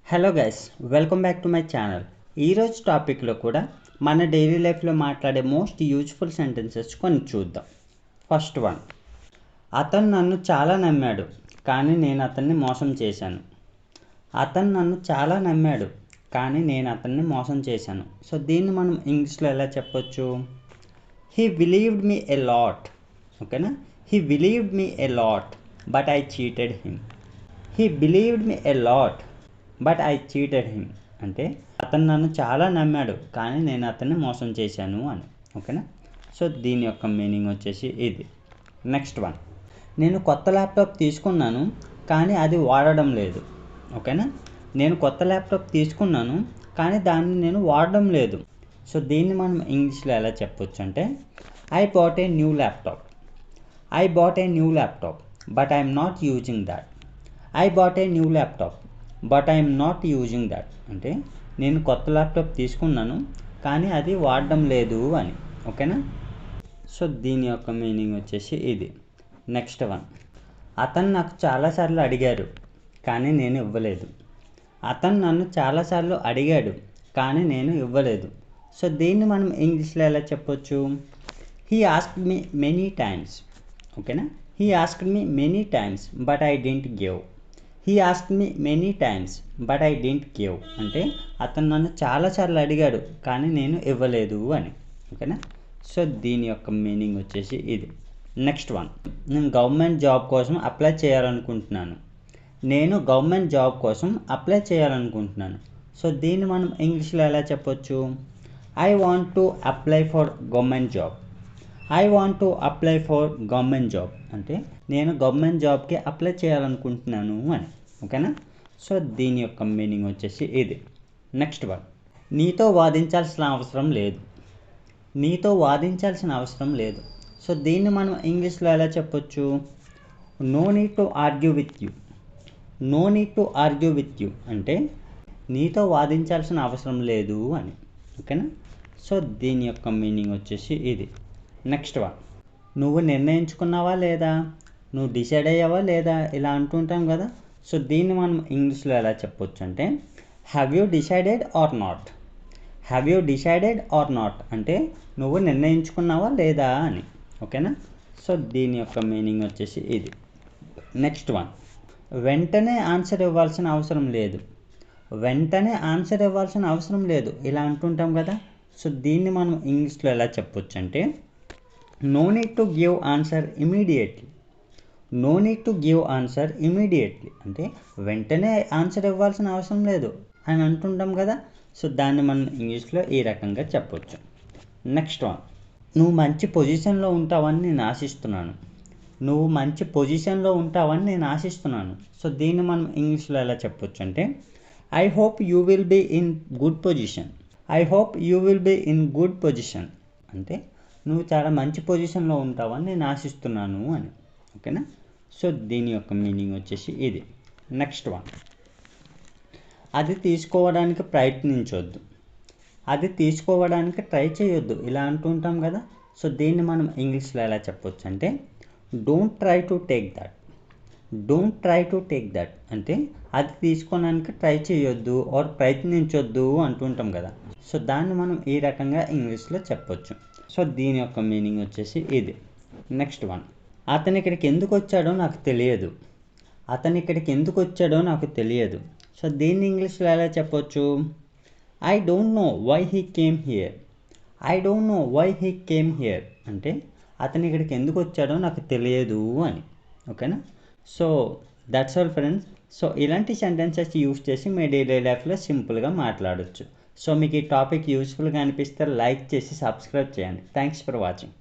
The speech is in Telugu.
Hello guys, welcome back to my channel. ఈరోజు టాపిక్లో కూడా మన డైలీ లైఫ్లో మాట్లాడే మోస్ట్ యూజ్ఫుల్ సెంటెన్సెస్ కొన్ని చూద్దాం. ఫస్ట్ వన్, అతను నన్ను చాలా నమ్మాడు కానీ నేను అతన్ని మోసం చేశాను. అతను నన్ను చాలా నమ్మాడు కానీ నేను అతన్ని మోసం చేశాను. సో దీన్ని మనం ఇంగ్లీష్లో ఎలా చెప్పొచ్చు? He believed me a lot. ఓకేనా? He believed me a lot but I cheated him. He believed me a lot but I cheated him అంటే అతను నన్ను చాలా నమ్మాడు కానీ నేను అతన్ని మోసం చేశాను అని. ఓకేనా? సో దీని యొక్క మీనింగ్ వచ్చేసి ఇది. నెక్స్ట్ వన్, నేను కొత్త ల్యాప్టాప్ తీసుకున్నాను కానీ అది వాడడం లేదు. ఓకేనా? నేను కొత్త ల్యాప్టాప్ తీసుకున్నాను కానీ దాన్ని నేను వాడడం లేదు. సో దీన్ని మనం ఇంగ్లీష్లో ఎలా చెప్పొచ్చు అంటే I bought a new laptop. I bought a new laptop but I'm not using that. I bought a new laptop but I'm not using that అంటే నేను కొత్త ల్యాప్టాప్ తీసుకున్నాను కానీ అది వాడడం లేదు అని. ఓకేనా? సో దీని యొక్క మీనింగ్ వచ్చేసి ఇది. నెక్స్ట్ వన్, అతను నాకు చాలాసార్లు అడిగారు కానీ నేను ఇవ్వలేదు. అతను నన్ను చాలాసార్లు అడిగాడు కానీ నేను ఇవ్వలేదు. సో దీన్ని మనం ఇంగ్లీష్లో ఎలా చెప్పొచ్చు? He asked me many times. ఓకేనా? He asked me many times but I didn't give. He asked me many times but I didn't give అంటే అతను నన్ను చాలాసార్లు అడిగాడు కానీ నేను ఇవ్వలేదు అని. ఓకేనా? సో దీని యొక్క మీనింగ్ వచ్చేసి ఇది. నెక్స్ట్ వన్, నేను గవర్నమెంట్ జాబ్ కోసం అప్లై చేయాలనుకుంటున్నాను. నేను గవర్నమెంట్ జాబ్ కోసం అప్లై చేయాలనుకుంటున్నాను. సో దీన్ని మనం ఇంగ్లీష్లో ఎలా చెప్పొచ్చు? I want to apply for government job. I want to apply for government job అంటే నేను గవర్నమెంట్ జాబ్కి అప్లై చేయాలనుకుంటున్నాను అని. ఓకేనా? సో దీని యొక్క మీనింగ్ వచ్చేసి ఇది. నెక్స్ట్ వన్, నీతో వాదించాల్సిన అవసరం లేదు. నీతో వాదించాల్సిన అవసరం లేదు. సో దీన్ని మనం ఇంగ్లీష్లో ఎలా చెప్పొచ్చు? No need to argue with you. No need to argue with you అంటే నీతో వాదించాల్సిన అవసరం లేదు అని. ఓకేనా? సో దీని యొక్క మీనింగ్ వచ్చేసి ఇది. నెక్స్ట్ వన్, నువ్వు నిర్ణయించుకున్నావా లేదా, నువ్వు డిసైడ్ అయ్యావా లేదా ఇలా అంటుంటాం కదా. సో దీన్ని మనం ఇంగ్లీష్లో ఎలా చెప్పొచ్చు అంటే have you decided or not. Have you decided or not అంటే నువ్వు నిర్ణయించుకున్నావా లేదా అని. ఓకేనా? సో దీని యొక్క మీనింగ్ వచ్చేసి ఇది. నెక్స్ట్ వన్, వెంటనే ఆన్సర్ ఇవ్వాల్సిన అవసరం లేదు. వెంటనే ఆన్సర్ ఇవ్వాల్సిన అవసరం లేదు ఇలా అంటుంటాం కదా. సో దీన్ని మనం ఇంగ్లీష్లో ఎలా చెప్పొచ్చు అంటే no need to give answer immediately. No need to give answer immediately అంటే వెంటనే ఆన్సర్ ఇవ్వాల్సిన అవసరం లేదు అని అంటుంటాం కదా. సో దాన్ని మనం ఇంగ్లీష్లో ఈ రకంగా చెప్పొచ్చు. నెక్స్ట్ వన్, నువ్వు మంచి పొజిషన్లో ఉంటావని నేను ఆశిస్తున్నాను. నువ్వు మంచి పొజిషన్లో ఉంటావని నేను ఆశిస్తున్నాను. సో దీన్ని మనం ఇంగ్లీష్లో ఎలా చెప్పొచ్చు అంటే I hope you will be in good position. I hope you will be in good position అంటే నువ్వు చాలా మంచి పొజిషన్లో ఉంటావని నేను ఆశిస్తున్నాను అని. ఓకేనా? సో దీని యొక్క మీనింగ్ వచ్చేసి ఇది. నెక్స్ట్ వన్, అది తీసుకోవడానికి ప్రయత్నించొద్దు. అది తీసుకోవడానికి ట్రై చేయొద్దు ఇలా అంటుంటాం కదా. సో దీన్ని మనం ఇంగ్లీష్లో ఎలా చెప్పొచ్చు అంటే don't try to take that. Don't try to take that అంటే అది తీసుకోవడానికి ట్రై చేయొద్దు ఆర్ ప్రయత్నించొద్దు అంటుంటాం కదా. సో దాన్ని మనం ఈ రకంగా ఇంగ్లీష్లో చెప్పొచ్చు. సో దీని యొక్క మీనింగ్ వచ్చేసి ఇది. నెక్స్ట్ వన్, అతను ఇక్కడికి ఎందుకు వచ్చాడో నాకు తెలియదు. అతను ఇక్కడికి ఎందుకు వచ్చాడో నాకు తెలియదు. సో దీన్ని ఇంగ్లీష్లో ఎలా చెప్పొచ్చు? I don't know why he came here. I don't know why he came here అంటే అతను ఇక్కడికి ఎందుకు వచ్చాడో నాకు తెలియదు అని. ఓకేనా? So that's all friends. So ఇలాంటి సెంటెన్సెస్ యూస్ చేసి మీ డైలీ లైఫ్లో సింపుల్గా మాట్లాడవచ్చు. సో మీకు ఈ టాపిక్ యూస్ఫుల్గా అనిపిస్తే లైక్ చేసి సబ్స్క్రైబ్ చేయండి. Thanks for watching.